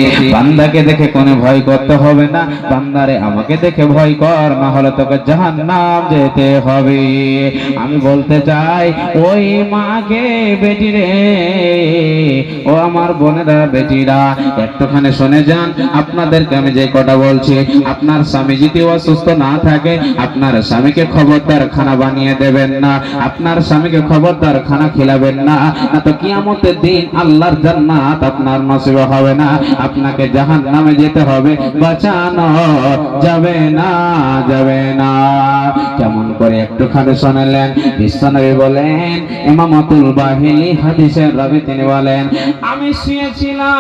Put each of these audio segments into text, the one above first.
বলছি, বান্দাকে দেখে কোনো ভয় করতে হবে না, বান্দারে আমাকে দেখে ভয় কর, না হলে তোকে জাহান্নাম যেতে হবে। আমি বলতে চাই, ওই মাকে বেটি রে, ও আমার বোনেরা বেটিরা, একটুখানি শুনে যান। আপনাদেরকে আমি যে কথা বলছি, আপনার স্বামী যদি অসুস্থ না থাকে, আপনার স্বামীকে খবরদার খানা বানিয়ে দেবেন না, আপনার স্বামীকে খবরদার খানা খিলাবেন না, না তো কিয়ামতের দিন আল্লাহর জান্নাত আপনার নসিব হবে না, আপনাকে জাহান্নামে যেতে হবে, বাঁচানো যাবে না, যাবে না। কেমন করে একটুখানি শুনলেন? বিশ্বনবী বলেন, ইমামাতুল বাহিনী হাদিসের রাবি তিনি বলেন, আমি শুয়েছিলাম,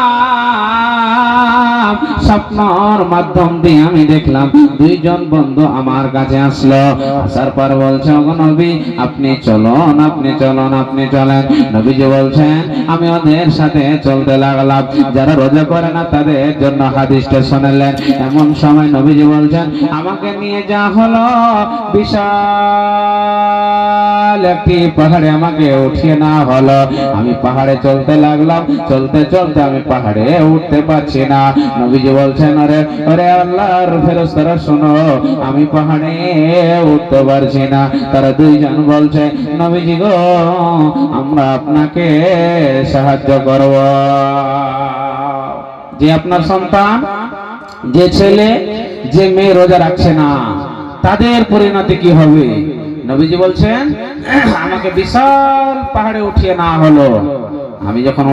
স্বপ্নের মাধ্যম দিয়ে আমি দেখলাম দুইজন বন্ধু আমার কাছে আসলো, আসার পর বলছে, ওগো নবী আপনি চলুন, আপনি চলুন, আপনি চলেন। নবীজি বলছেন, আমি ওদের সাথে চলতে লাগলাম, যারা রোজা করে না তাদের জন্য হাদিসটা শুনলেন। এমন সময় নবীজি বলছেন, আমাকে নিয়ে যা হলো বিশাল একটি পাহাড়ে আমাকে উঠিয়ে না হলো, আমি পাহাড়ে চলতে লাগলাম, চলতে চলতে আমি পাহাড়ে উঠতে পারছি না। নবীজি বলছেন, আরে আরে আল্লাহর ফেরেশতারা শোনো, আমি পাহাড়ে উঠতে পারছি না। তারা দুইজন বলছে, নবীজি গো আমরা আপনাকে সাহায্য করব। যে আপনার সন্তান, যে ছেলে, যে মেয়ে রোজা রাখছে না, তাদের পরিণতি কি হবে? নবীজি বলছেন, আমাকে বিশাল পাহাড়ে উঠিয়ে না হলো, আমি যখন